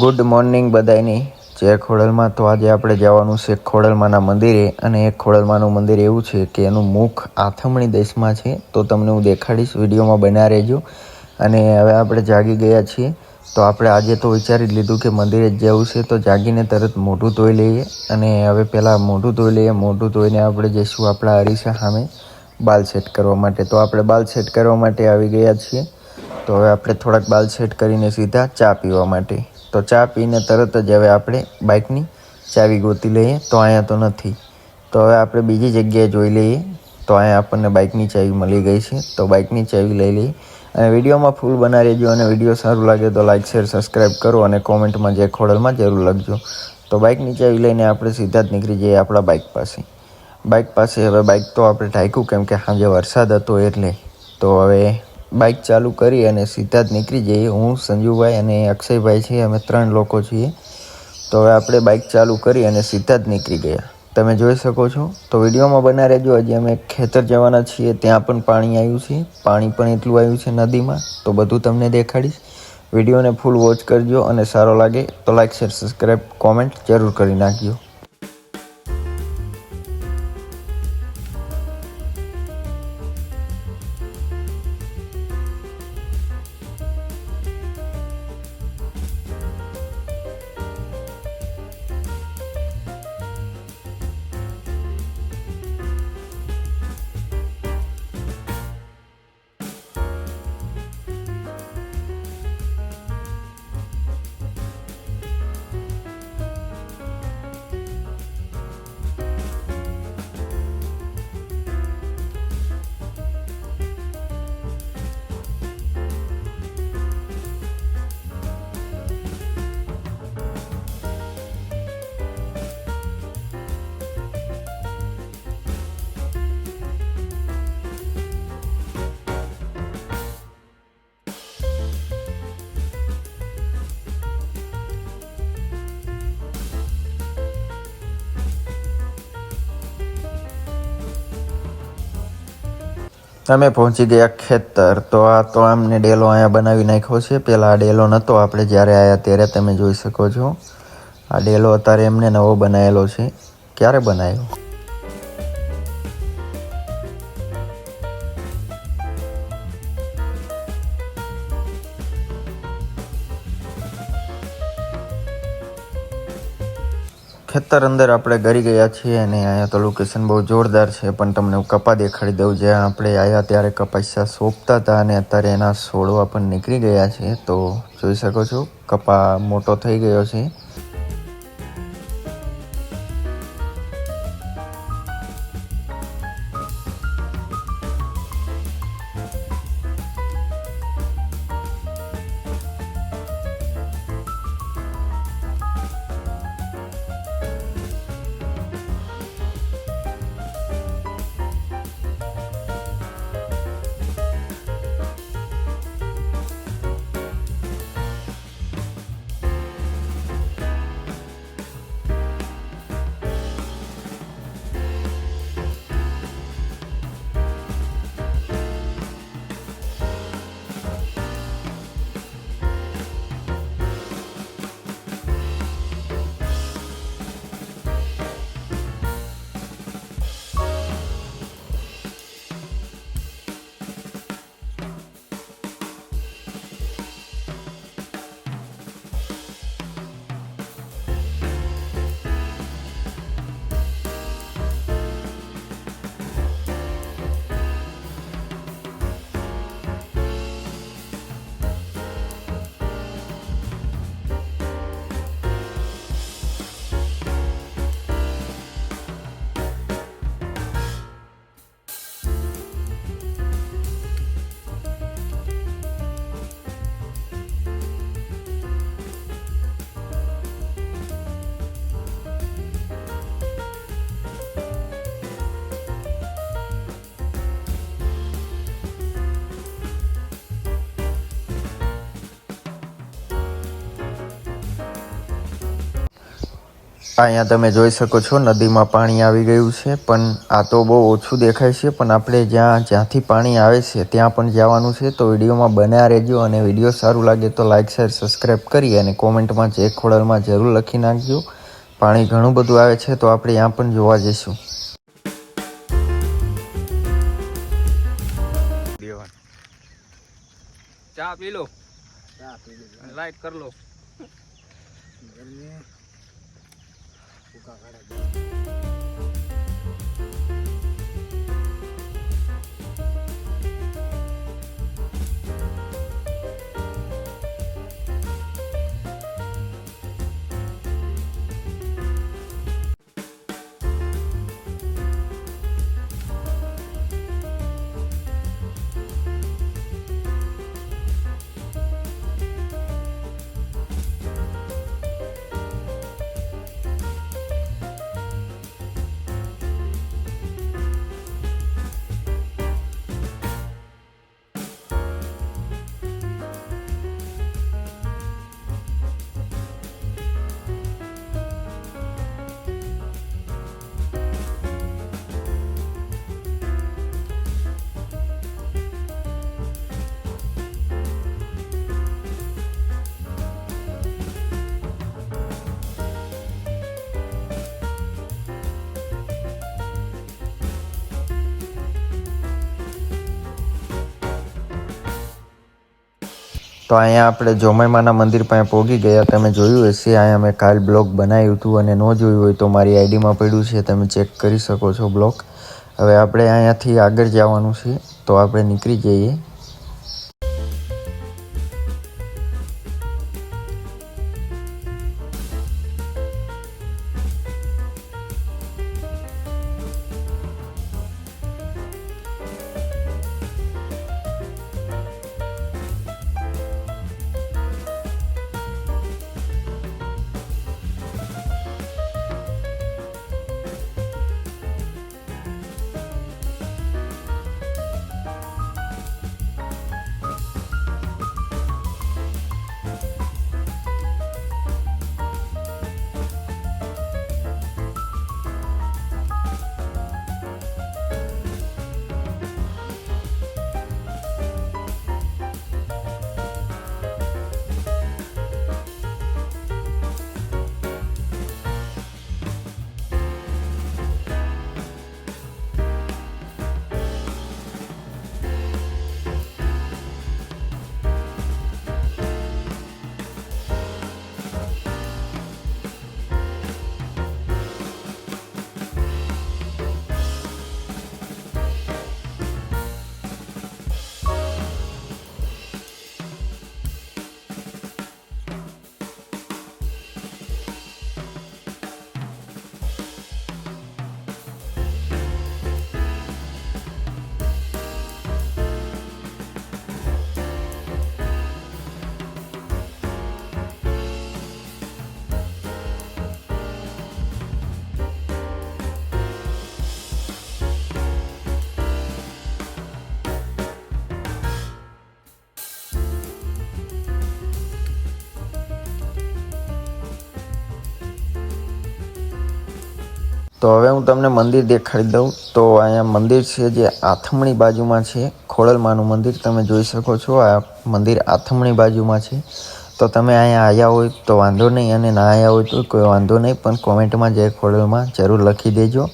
Good morning બધાની જય ખોડલમાં। તો આજે આપણે જવાનું છે ખોડલમાના મંદિરે, અને એક ખોડલમાનું મંદિર એવું છે કે એનું મુખ આથમણી દેશમાં છે। તો તમને હું દેખાડીશ, વિડીયોમાં બન્યા રહેજો। અને હવે આપણે જાગી ગયા છીએ, તો આપણે આજે તો વિચારી લીધું કે મંદિરે જ જવું છે, તો જાગીને તરત મોઢું ધોઈ લઈએ। અને હવે પહેલાં મોઢું ધોઈ લઈએ, મોઢું ધોઈને આપણે જઈશું આપણા અરીસા સામે બાલ સેટ કરવા માટે। તો આપણે બાલ સેટ કરવા માટે આવી ગયા છીએ। તો હવે આપણે થોડાક બાલ સેટ કરીને સીધા ચા પીવા માટે। તો ચા પીને તરત જ હવે આપણે બાઇકની ચાવી ગોતી લઈએ। તો અહીંયા તો નથી, તો હવે આપણે બીજી જગ્યાએ જોઈ લઈએ। તો અહીંયા આપણને બાઇકની ચાવી મળી ગઈ છે, તો બાઇકની ચાવી લઈ લઈએ। અને વિડીયોમાં ફૂલ બના રહેજો, અને વિડીયો સારું લાગે તો લાઇક શેર સબસ્ક્રાઈબ કરો, અને કોમેન્ટમાં જય ખોડલમાં જરૂર લખજો। તો બાઇકની ચાવી લઈને આપણે સીધા જ નીકળી જઈએ આપણા બાઇક પાસે। બાઇક પાસે હવે બાઇક તો આપણે ઢાંક્યું, કેમ કે સાંજે વરસાદ હતો એટલે। તો હવે બાઇક ચાલુ કરી અને સીધા જ નીકળી જઈએ। હું, સંજુભાઈ અને અક્ષયભાઈ છીએ, અમે 3 લોકો છીએ। તો હવે આપણે બાઇક ચાલુ કરી અને સીધા જ નીકળી ગયા, તમે જોઈ શકો છો। તો વિડીયોમાં બના રહેજો। હજી અમે ખેતર જવાના છીએ, ત્યાં પણ પાણી આવ્યું છે, પાણી પણ એટલું આવ્યું છે નદીમાં, તો બધું તમને દેખાડીશ। વિડીયોને ફૂલ વોચ કરજો, અને સારો લાગે તો લાઇક શેર સબસ્ક્રાઈબ કોમેન્ટ જરૂર કરી નાખજો। અમે પહોંચી ગયા ખેતર। તો આ તો આમને ડેલો અહીંયા બનાવી નાખ્યો છે। પહેલાં આ ડેલો નહોતો, આપણે જ્યારે આવ્યા ત્યારે, તમે જોઈ શકો છો। આ ડેલો અત્યારે એમને નવો બનાવેલો છે। ક્યારે બનાવ્યો? ખેતર અંદર આપણે ગરી ગયા છીએ, અને અહીંયા તો લોકેશન બહુ જોરદાર છે। પણ તમને હું કપા દેખાડી દઉં, જ્યાં આપણે આવ્યા ત્યારે કપાસિયા સોંપતા હતા, અને અત્યારે એના છોડવા પણ નીકળી ગયા છે। તો જોઈ શકો છો, કપા મોટો થઈ ગયો છે। અહીંયા તમે જોઈ શકો છો નદીમાં પાણી આવી ગયું છે, પણ આ તો બહુ ઓછું દેખાય છે. પણ આપણે જ્યાંથી પાણી આવે છે ત્યાં પણ જવાનું છે. તો વિડીયોમાં બન્યા રહેજો, અને વિડીયો સારું લાગે તો લાઇક શેર સબસ્ક્રાઈબ કરી અને કોમેન્ટમાં જય ખોડલમાં જરૂર લખી નાખજો. પાણી ઘણું બધું આવે છે, તો આપણે ત્યાં પણ જોવા જઈશું. ચા પી લો, લાઈટ કર લો. તો અહીંયા આપણે જોમાઈમાના મંદિર પાસે પહોંચી ગયા. તમે જોયું હશે, અહીંયા મેં કાલ બ્લોગ બનાવ્યું હતું, અને ન જોયું હોય તો મારી આઈડીમાં પડ્યું છે, તમે ચેક કરી શકો છો બ્લોગ. હવે આપણે અહીંયાથી આગળ જવાનું છે, તો આપણે નીકળી જઈએ. તો હવે હું તમને મંદિર દેખાડી દઉં. તો અહીંયા મંદિર છે જે આથમણી બાજુમાં છે, ખોડલમાનું મંદિર. તમે જોઈ શકો છો આ મંદિર આથમણી બાજુમાં છે. તો તમે અહીંયા આવ્યા હોય તો વાંધો નહીં, અને ના આવ્યા હોય તો કોઈ વાંધો નહીં, પણ કોમેન્ટમાં જય ખોડલમાં જરૂર લખી દેજો.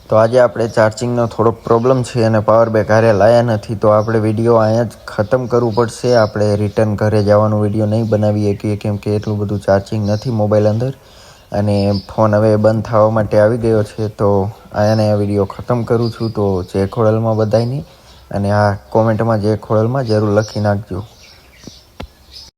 તો આજે આપણે ચાર્જિંગનો થોડોક પ્રોબ્લેમ છે અને પાવર બેંક હારે લાયા નથી, તો આપણે વિડીયો અહીંયા જ ખતમ કરવું પડશે. આપણે રિટર્ન ઘરે જવાનો વિડીયો નહીં બનાવી શકીએ કેમ કે એટલું બધું ચાર્જિંગ નથી મોબાઈલ અંદર, અને ફોન હવે બંધ થવા માટે આવી ગયો છે. તો અહીંયા આ વિડીયો ખતમ કરું છું. તો જય ખોડલમાં બધાયની, અને આ કોમેન્ટમાં જય ખોડલમાં જરૂર લખી નાખજો.